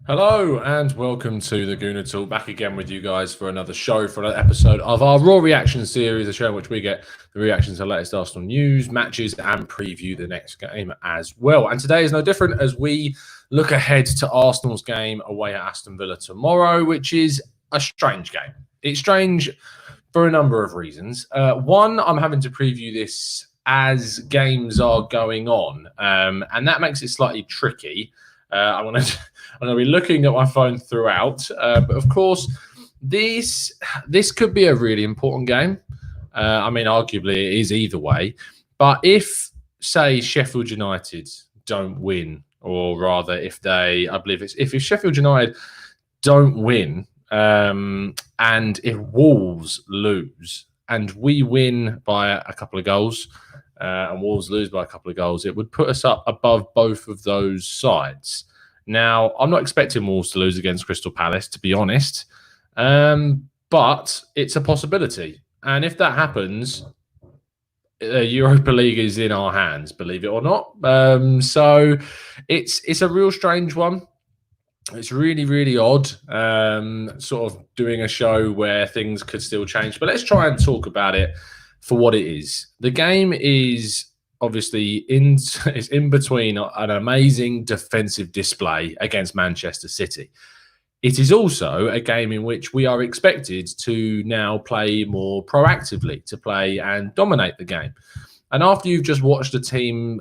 Hello and welcome to the Gooner Talk. Back again with you guys for another show, for another episode of our Raw Reaction series, a show in which we get the reactions to the latest Arsenal news, matches, and preview the next game as well. And today is no different as we look ahead to Arsenal's game away at Aston Villa tomorrow, which is a strange game. It's strange for a number of reasons. One, I'm having to preview this as games are going on, and that makes it slightly tricky. I'm going to be looking at my phone throughout, but of course, this could be a really important game. Arguably it is either way. But if, say, Sheffield United don't win, or rather, if Sheffield United don't win, and if Wolves lose, and we win by a couple of goals, and Wolves lose by a couple of goals, it would put us up above both of those sides. Now, I'm not expecting Wolves to lose against Crystal Palace, to be honest, but it's a possibility. And if that happens, Europa League is in our hands, believe it or not. So it's a real strange one. It's really, really odd, sort of doing a show where things could still change. But let's try and talk about it for what it is. The game is obviously in between an amazing defensive display against Manchester City. It is also a game in which we are expected to now play more proactively, to play and dominate the game. And after you've just watched a team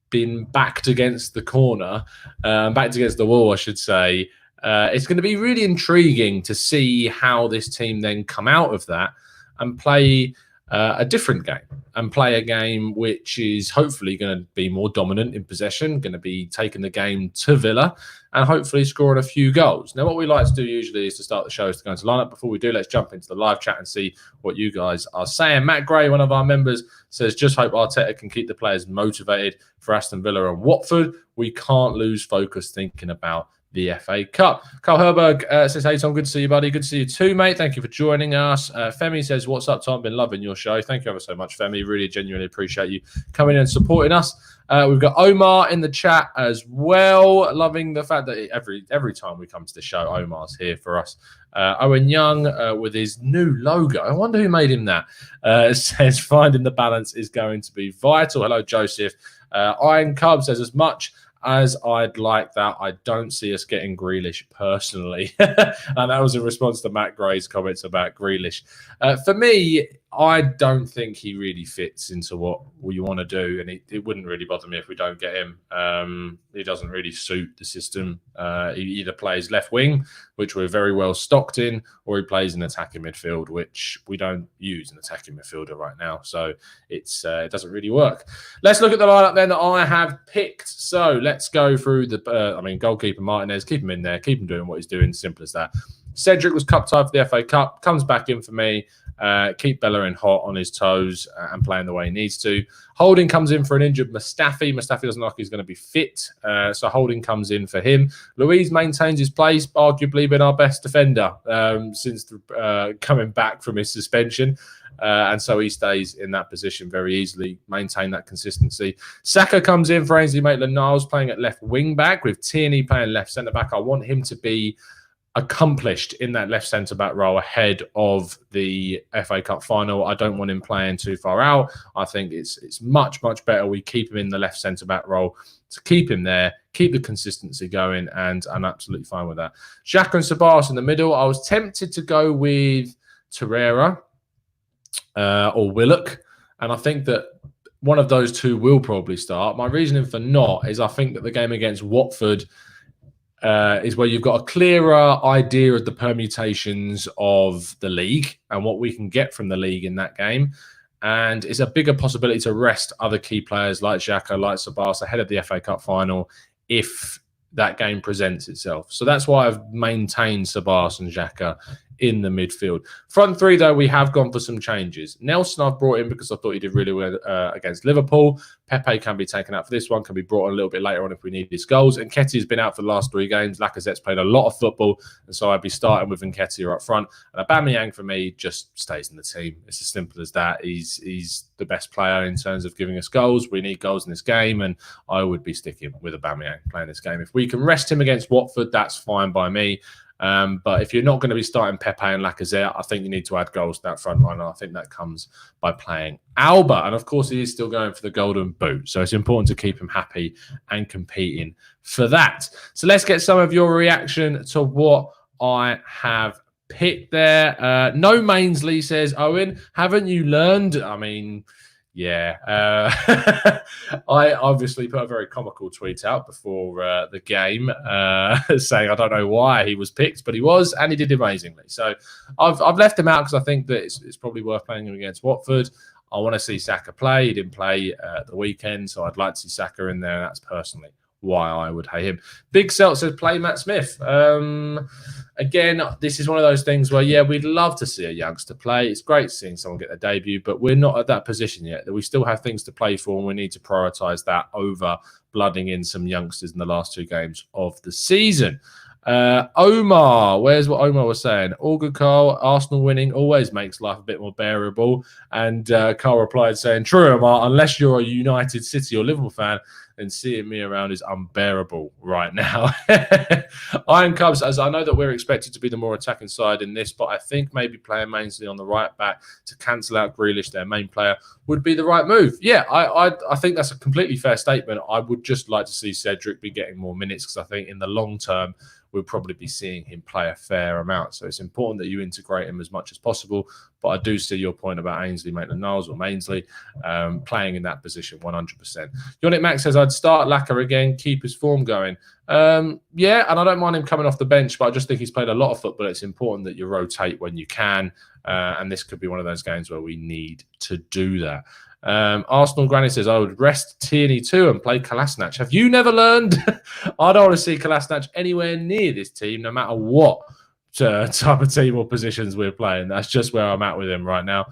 been backed against the corner, backed against the wall, I should say, it's going to be really intriguing to see how this team then come out of that and play a different game, and play a game which is hopefully going to be more dominant in possession, going to be taking the game to Villa and hopefully scoring a few goals. Now, what we like to do usually is to start the show is to go into lineup. Before we do, let's jump into the live chat and see what you guys are saying. Matt Gray, one of our members, says, just hope Arteta can keep the players motivated for Aston Villa and Watford. We can't lose focus thinking about the FA Cup. Carl Herberg says, hey, Tom, good to see you, buddy. Good to see you too, mate. Thank you for joining us. Femi says, what's up, Tom? Been loving your show. Thank you ever so much, Femi. Really genuinely appreciate you coming in and supporting us. We've got Omar in the chat as well. Loving the fact that every time we come to the show, Omar's here for us. Owen Young with his new logo. I wonder who made him that. Says, finding the balance is going to be vital. Hello, Joseph. Iron Cub says, as much as I'd like that, I don't see us getting Grealish personally. And that was a response to Matt Gray's comments about Grealish. For me, I don't think he really fits into what we want to do, and it wouldn't really bother me if we don't get him. He doesn't really suit the system. He either plays left wing, which we're very well stocked in, or he plays in attacking midfield, which we don't use an attacking midfielder right now. So it doesn't really work. Let's look at the lineup then that I have picked. So let's go through the goalkeeper Martinez. Keep him in there. Keep him doing what he's doing. Simple as that. Cedric was cup tied for the FA Cup. Comes back in for me. Keep Bellerin hot on his toes and playing the way he needs to. Holding comes in for an injured Mustafi. Mustafi doesn't look like he's going to be fit, so Holding comes in for him. Luiz maintains his place, arguably been our best defender since coming back from his suspension. And so he stays in that position very easily, maintain that consistency. Saka comes in for Ainsley Maitland-Niles, playing at left wing back with Tierney playing left centre back. I want him to be accomplished in that left centre back role ahead of the FA Cup final. I don't want him playing too far out. I think it's much, much better we keep him in the left centre back role to keep him there, keep the consistency going, and I'm absolutely fine with that. Xhaka and Sabas in the middle. I was tempted to go with Torreira or Willock, and I think that one of those two will probably start. My reasoning for not is I think that the game against Watford is where you've got a clearer idea of the permutations of the league and what we can get from the league in that game. And it's a bigger possibility to rest other key players like Xhaka, like Sabas ahead of the FA Cup final if that game presents itself. So that's why I've maintained Sabas and Xhaka in the midfield. Front three, though, we have gone for some changes. Nelson I've brought in because I thought he did really well against Liverpool. Pepe can be taken out for this one, can be brought on a little bit later on if we need his goals. And Nketiah's been out for the last 3 games. Lacazette's played a lot of football, and so I'd be starting with Nketiah up front. And Aubameyang, for me, just stays in the team. It's as simple as that. He's the best player in terms of giving us goals. We need goals in this game, and I would be sticking with Aubameyang playing this game. If we can rest him against Watford, that's fine by me. But if you're not going to be starting Pepe and Lacazette, I think you need to add goals to that front line. And I think that comes by playing Alba. And of course, he is still going for the Golden Boot. So it's important to keep him happy and competing for that. So let's get some of your reaction to what I have picked there. No Mainsley says, Owen, haven't you learned? I mean, yeah, I obviously put a very comical tweet out before the game saying I don't know why he was picked, but he was, and he did amazingly. So I've left him out because I think that it's probably worth playing him against Watford. I want to see Saka play. He didn't play at the weekend, so I'd like to see Saka in there. That's personally why I would hate him. Big Celt says play Matt Smith. Again, this is one of those things where, yeah, we'd love to see a youngster play. It's great seeing someone get their debut, but we're not at that position yet. We still have things to play for, and we need to prioritise that over blooding in some youngsters in the last 2 games of the season. Omar, where's what Omar was saying? All good, Carl. Arsenal winning always makes life a bit more bearable. And Carl replied saying, true, Omar, unless you're a United City or Liverpool fan, then seeing me around is unbearable right now. Iron Cubs, as I know that we're expected to be the more attacking side in this, but I think maybe playing Mainsley on the right back to cancel out Grealish, their main player, would be the right move. Yeah, I think that's a completely fair statement. I would just like to see Cedric be getting more minutes because I think in the long term, we'll probably be seeing him play a fair amount. So it's important that you integrate him as much as possible. But I do see your point about Ainsley Maitland-Niles or Mainsley playing in that position 100%. Yonick Max says, I'd start Laka again, keep his form going. Yeah, and I don't mind him coming off the bench, but I just think he's played a lot of football. It's important that you rotate when you can. And this could be one of those games where we need to do that. Arsenal Granny says, I would rest Tierney too and play Kolasinac. Have you never learned? I don't want to see Kolasinac anywhere near this team, no matter what type of team or positions we're playing. That's just where I'm at with him right now.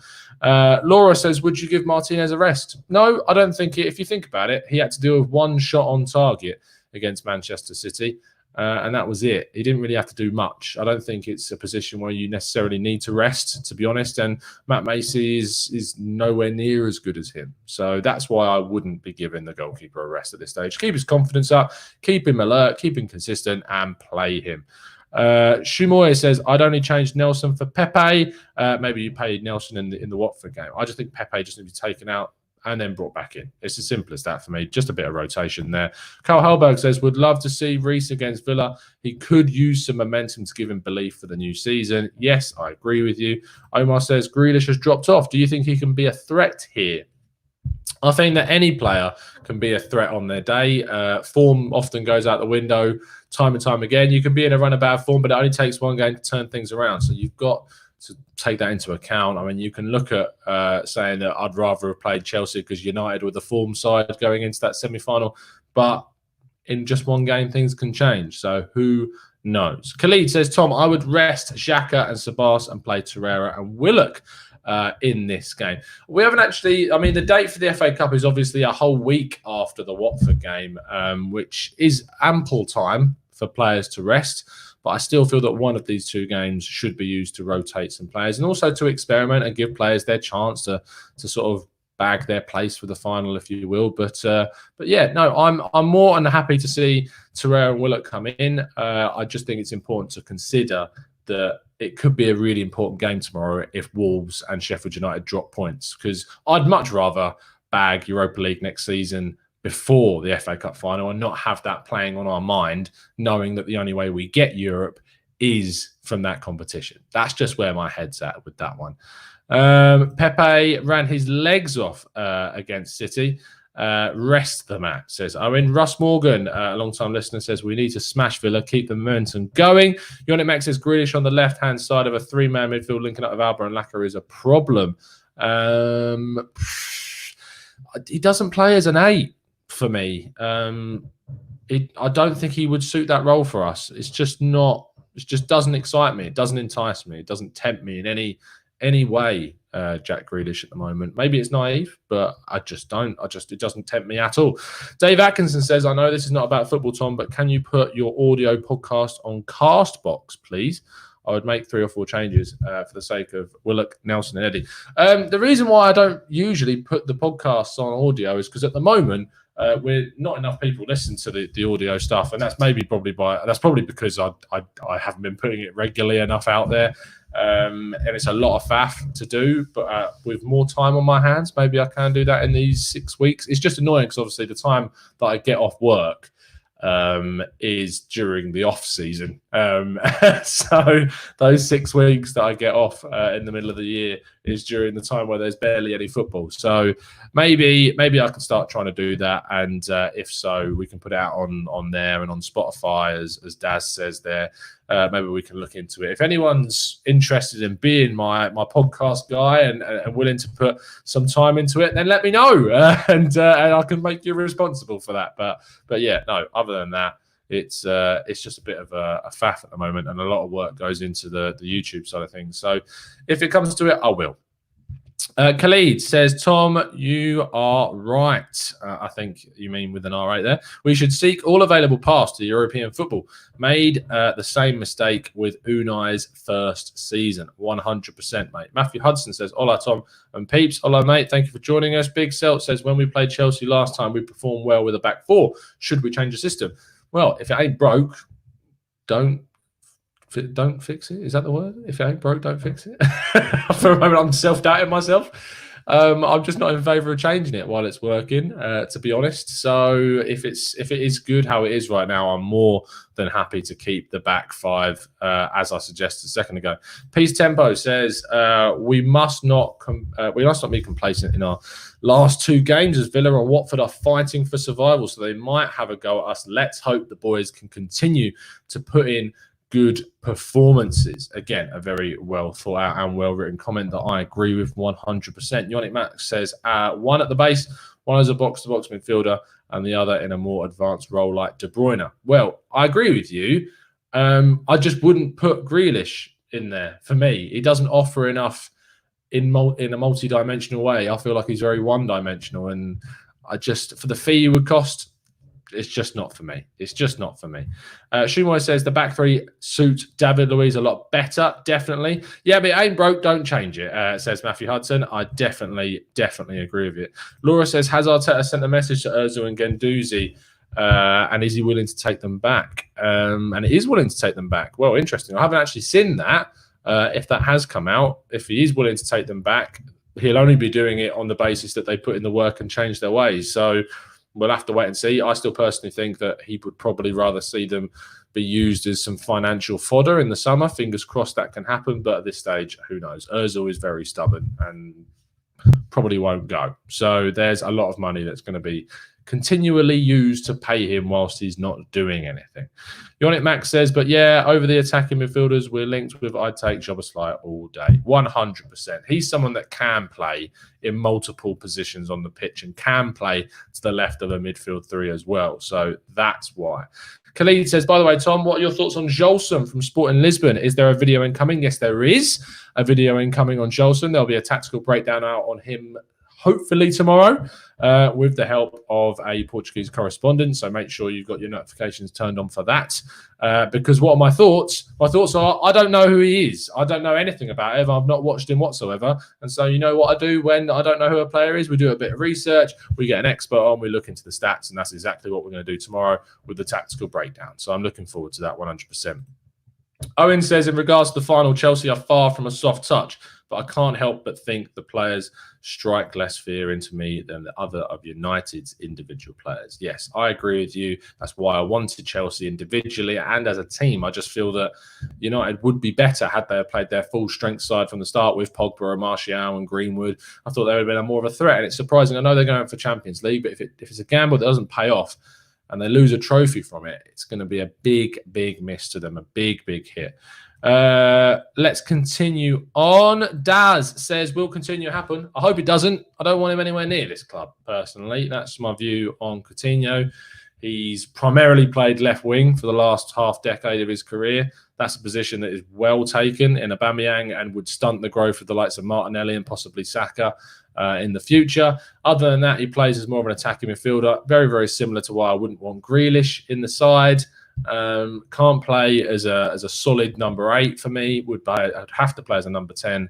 Laura says, would you give Martinez a rest? No, I don't think it. If you think about it, he had to deal with 1 shot on target against Manchester City. And that was it. He didn't really have to do much. I don't think it's a position where you necessarily need to rest, to be honest. And Matt Macy is nowhere near as good as him. So that's why I wouldn't be giving the goalkeeper a rest at this stage. Keep his confidence up, keep him alert, keep him consistent, and play him. Shumoy says, I'd only change Nelson for Pepe. Maybe you paid Nelson in the Watford game. I just think Pepe just needs to be taken out and then brought back in. It's as simple as that for me. Just a bit of rotation there. Carl Hellberg says, would love to see Reece against Villa. He could use some momentum to give him belief for the new season. Yes, I agree with you. Omar says, Grealish has dropped off. Do you think he can be a threat here? I think that any player can be a threat on their day. Form often goes out the window time and time again. You can be in a run of bad form, but it only takes one game to turn things around. So you've got to take that into account. I mean, you can look at saying that I'd rather have played Chelsea because United were the form side going into that semi-final, but in just one game, things can change. So who knows? Khalid says, Tom, I would rest Xhaka and Sabas and play Torreira and Willock in this game. We haven't actually, I mean, the date for the FA Cup is obviously a whole week after the Watford game, which is ample time for players to rest. But I still feel that one of these 2 games should be used to rotate some players and also to experiment and give players their chance to sort of bag their place for the final, if you will. But yeah, no, I'm more than happy to see Torreira and Willock come in. I just think it's important to consider that it could be a really important game tomorrow if Wolves and Sheffield United drop points, because I'd much rather bag Europa League next season before the FA Cup final and not have that playing on our mind, knowing that the only way we get Europe is from that competition. That's just where my head's at with that one. Pepe ran his legs off against City. Rest the match, says Owen. Russ Morgan, a long-time listener, says we need to smash Villa, keep the momentum going. Yonick Max says Grealish on the left-hand side of a 3-man midfield linking up with Alba and Laka is a problem. He doesn't play as an 8 for me. I don't think he would suit that role for us. It's just not just doesn't excite me. It doesn't entice me. It doesn't tempt me in any way. Jack Grealish at the moment. Maybe it's naive, but I just don't. It doesn't tempt me at all. Dave Atkinson says, I know this is not about football, Tom, but can you put your audio podcast on Castbox, please? I would make 3 or 4 changes for the sake of Willock, Nelson, and Eddie. The reason why I don't usually put the podcasts on audio is because at the moment we're not enough people listen to the audio stuff, and that's probably because I haven't been putting it regularly enough out there. And it's a lot of faff to do, but with more time on my hands, maybe I can do that in these 6 weeks. It's just annoying because obviously the time that I get off work is during the off season. So those 6 weeks that I get off in the middle of the year is during the time where there's barely any football. So maybe I can start trying to do that, and if so, we can put it out on there and on Spotify, as Daz says there. Maybe we can look into it. If anyone's interested in being my podcast guy and willing to put some time into it, then let me know, and I can make you responsible for that. But yeah, no. Other than that, it's just a bit of a faff at the moment, and a lot of work goes into the YouTube side of things. So if it comes to it, I will. Khalid says, Tom, you are right. I think you mean with an R8 there. We should seek all available paths to European football. Made the same mistake with Unai's first season. 100%, mate. Matthew Hudson says, hola, Tom and peeps. Hola, mate. Thank you for joining us. Big Selt says, when we played Chelsea last time, we performed well with a back 4. Should we change the system? Well, if it ain't broke, don't fix it. Is that the word? If it ain't broke, don't fix it. For a moment, I'm self-doubting myself. I'm just not in favour of changing it while it's working, to be honest. So if it is good how it is right now, I'm more than happy to keep the back 5, as I suggested a second ago. Peace Tempo says we must not be complacent in our last 2 games, as Villa and Watford are fighting for survival, so they might have a go at us. Let's hope the boys can continue to put in good performances. Again, a very well thought out and well written comment that I agree with 100%. Yannick Max says, one at the base, one as a box-to-box midfielder, and the other in a more advanced role like De Bruyne. Well, I agree with you. I just wouldn't put Grealish in there. For me, he doesn't offer enough in a multi-dimensional way. I feel like he's very one-dimensional, and for the fee he would cost, it's just not for me. It's just not for me. Shumoy says the back 3 suit David Luiz a lot better. Definitely. Yeah, but it ain't broke. Don't change it, says Matthew Hudson. I definitely agree with it. Laura says, has Arteta sent a message to Ozil and Guendouzi? And is he willing to take them back? And he is willing to take them back. Well, interesting. I haven't actually seen that. If that has come out, if he is willing to take them back, he'll only be doing it on the basis that they put in the work and change their ways. So we'll have to wait and see. I still personally think that he would probably rather see them be used as some financial fodder in the summer. Fingers crossed that can happen. But at this stage, who knows? Ozil is very stubborn and probably won't go. So there's a lot of money that's going to be continually used to pay him whilst he's not doing anything. Yannick Max says, but yeah, over the attacking midfielders, we're linked with, I'd take Szoboszlai all day. 100%. He's someone that can play in multiple positions on the pitch and can play to the left of a midfield 3 as well. So that's why. Khalid says, by the way, Tom, what are your thoughts on Jolson from Sporting Lisbon? Is there a video incoming? Yes, there is a video incoming on Jolson. There'll be a tactical breakdown out on him hopefully tomorrow, with the help of a Portuguese correspondent. So make sure you've got your notifications turned on for that. Because what are my thoughts? My thoughts are, I don't know who he is. I don't know anything about him. I've not watched him whatsoever. And so you know what I do when I don't know who a player is? We do a bit of research. We get an expert on. We look into the stats. And that's exactly what we're going to do tomorrow with the tactical breakdown. So I'm looking forward to that 100%. Owen says, in regards to the final, Chelsea are far from a soft touch, but I can't help but think the players strike less fear into me than the other of United's individual players. Yes, I agree with you. That's why I wanted Chelsea individually and as a team. I just feel that United would be better had they played their full strength side from the start with Pogba and Martial and Greenwood. I thought they would have been more of a threat, and it's surprising. I know they're going for Champions League, but if it's a gamble that doesn't pay off and they lose a trophy from it, it's going to be a big, big miss to them, a big, big hit. Let's continue on. Daz says, will continue to happen. I hope it doesn't. I don't want him anywhere near this club, personally. That's my view on Coutinho. He's primarily played left wing for the last half decade of his career. That's a position that is well taken in Aubameyang and would stunt the growth of the likes of Martinelli and possibly Saka in the future. Other than that, he plays as more of an attacking midfielder, very, very similar to why I wouldn't want Grealish in the side. Can't play as a solid number 8 for me. I'd have to play as a number 10.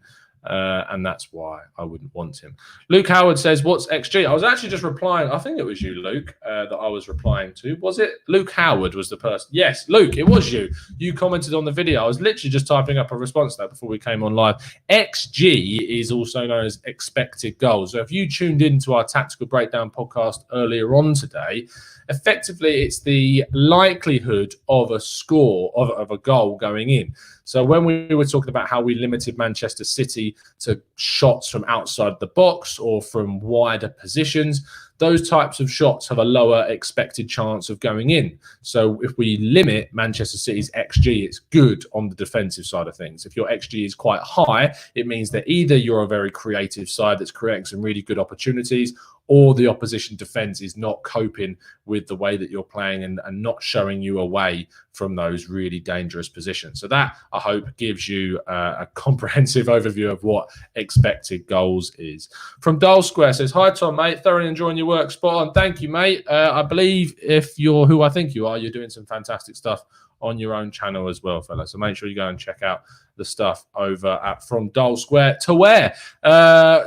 And that's why I wouldn't want him. Luke Howard says, what's XG? I was actually just replying. I think it was you, Luke, that I was replying to. Was it? Luke Howard was the person. Yes, Luke, it was you. You commented on the video. I was literally just typing up a response to that before we came on live. XG is also known as expected goals. So if you tuned into our Tactical Breakdown podcast earlier on today, effectively it's the likelihood of a score, of a goal going in. So when we were talking about how we limited Manchester City to shots from outside the box or from wider positions, those types of shots have a lower expected chance of going in. So if we limit Manchester City's XG, it's good on the defensive side of things. If your XG is quite high, it means that either you're a very creative side that's creating some really good opportunities, or the opposition defense is not coping with the way that you're playing and not showing you away from those really dangerous positions. So that, I hope, gives you a comprehensive overview of what expected goals is. From Dole Square says, hi, Tom, mate. Thoroughly enjoying your work. Spot on. Thank you, mate. I believe if you're who I think you are, you're doing some fantastic stuff on your own channel as well, fella. So make sure you go and check out the stuff over at From Dole Square to Where.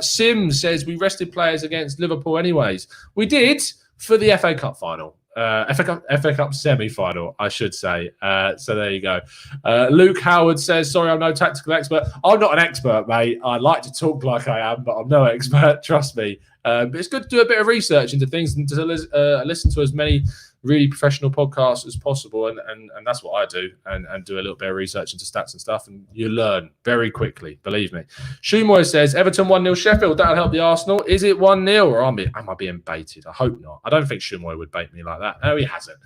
Sims says, we rested players against Liverpool anyways. We did for the FA Cup final. FA Cup semi-final, I should say. So there you go. Luke Howard says, sorry, I'm no tactical expert. I'm not an expert, mate. I like to talk like I am, but I'm no expert, trust me. But it's good to do a bit of research into things and to listen to as many really professional podcasts as possible, and that's what I do, and do a little bit of research into stats and stuff, and you learn very quickly, believe me. Shumoy says, Everton 1-0 Sheffield, that'll help the Arsenal. Is it 1-0 or am I being baited? I hope not. I don't think Shumoy would bait me like that. No, he hasn't.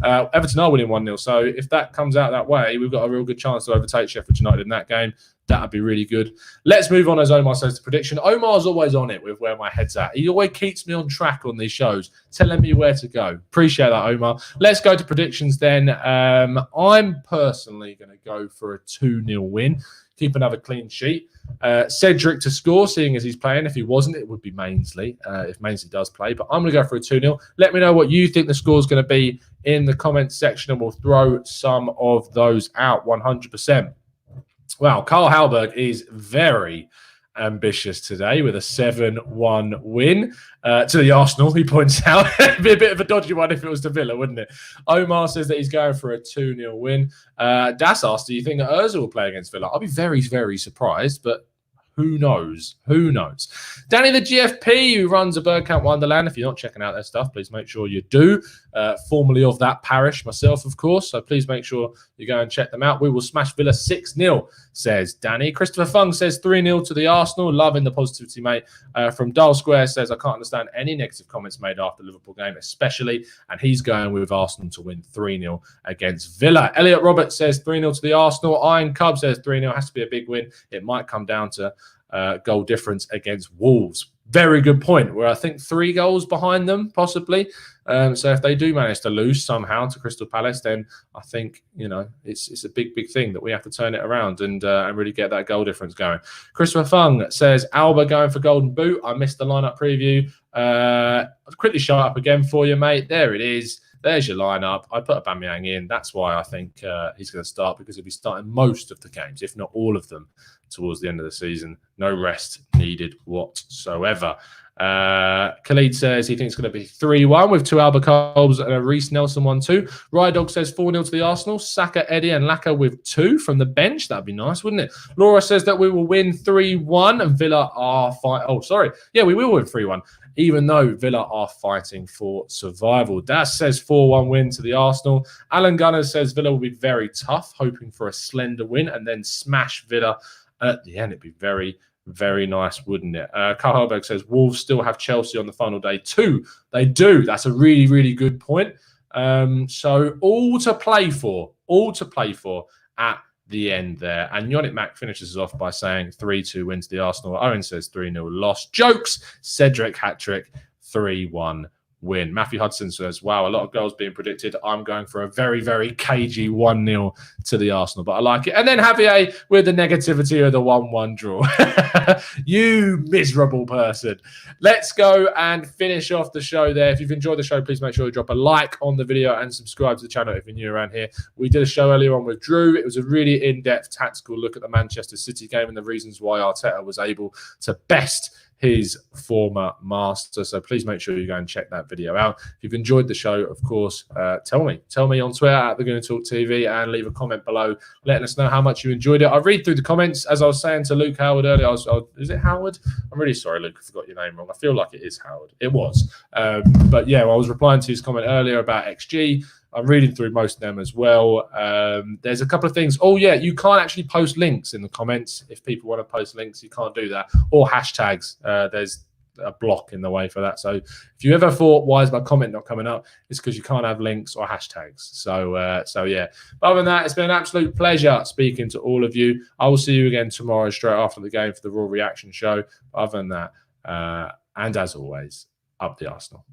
Everton are winning 1-0, so if that comes out that way, we've got a real good chance to overtake Sheffield United in that game. That'd be really good. Let's move on, as Omar says, to prediction. Omar's always on it with where my head's at. He always keeps me on track on these shows, telling me where to go. Appreciate that, Omar. Let's go to predictions then. I'm personally going to go for a 2-0 win. Keep another clean sheet. Cedric to score, seeing as he's playing. If he wasn't, it would be Mainsley, if Mainsley does play. But I'm going to go for a 2-0. Let me know what you think the score is going to be in the comments section, and we'll throw some of those out 100%. Wow, Carl Halberg is very ambitious today with a 7-1 win to the Arsenal, he points out. It'd be a bit of a dodgy one if it was to Villa, wouldn't it? Omar says that he's going for a 2-0 win. Das asked, do you think that Ozil will play against Villa? I'll be very, very surprised, but who knows? Who knows? Danny the GFP, who runs a Bergkamp Wonderland. If you're not checking out their stuff, please make sure you do. Formerly of that parish myself, of course. So please make sure you go and check them out. We will smash Villa 6-0, says Danny. Christopher Fung says 3-0 to the Arsenal. Loving the positivity, mate. From Dull Square says, I can't understand any negative comments made after the Liverpool game, especially. And he's going with Arsenal to win 3-0 against Villa. Elliot Roberts says 3-0 to the Arsenal. Iron Cub says 3-0 has to be a big win. It might come down to goal difference against Wolves. Very good point. We're, I think, 3 goals behind them, possibly. So if they do manage to lose somehow to Crystal Palace, then I think, you know, it's a big, big thing that we have to turn it around and really get that goal difference going. Christopher Fung says, Alba going for Golden Boot. I missed the lineup preview. I'll quickly show it up again for you, mate. There it is. There's your lineup. I put Aubameyang in. That's why I think he's going to start, because he'll be starting most of the games, if not all of them, towards the end of the season. No rest needed whatsoever. Khalid says he thinks it's going to be 3-1 with 2 Alba Colbs and a Reece Nelson 1-2. Rydog says 4-0 to the Arsenal. Saka, Eddie and Laka with 2 from the bench. That'd be nice, wouldn't it? Laura says that we will win 3-1 and Villa are fighting. Oh, sorry. Yeah, we will win 3-1. Even though Villa are fighting for survival. Das says 4-1 win to the Arsenal. Alan Gunner says Villa will be very tough, hoping for a slender win and then smash Villa at the end. It'd be very, very nice, wouldn't it? Carl Helberg says Wolves still have Chelsea on the final day too. They do. That's a really, really good point. So all to play for at the end there. And Yannick Mack finishes off by saying 3-2 wins the Arsenal. Owen says 3-0 loss. Jokes. Cedric hat-trick. 3-1 win. Matthew Hudson says, wow, a lot of goals being predicted. I'm going for a very, very cagey 1-0 to the Arsenal, but I like it. And then Javier with the negativity of the 1-1 draw. You miserable person. Let's go and finish off the show there. If you've enjoyed the show, please make sure you drop a like on the video and subscribe to the channel if you're new around here. We did a show earlier on with Drew. It was a really in-depth tactical look at the Manchester City game and the reasons why Arteta was able to best his former master. So please make sure you go and check that video out. If you've enjoyed the show, of course, tell me on Twitter at The Gooner Talk TV and leave a comment below letting us know how much you enjoyed it. I read through the comments. As I was saying to Luke Howard earlier, is it Howard? I'm really sorry, Luke, I forgot your name wrong. I feel like it is Howard. It was. But yeah, I was replying to his comment earlier about XG. I'm reading through most of them as well. There's a couple of things. Oh, yeah, you can't actually post links in the comments. If people want to post links, you can't do that. Or hashtags. There's a block in the way for that. So if you ever thought, why is my comment not coming up? It's because you can't have links or hashtags. So yeah. But other than that, it's been an absolute pleasure speaking to all of you. I will see you again tomorrow straight after the game for the Raw Reaction show. But other than that, and as always, up the Arsenal.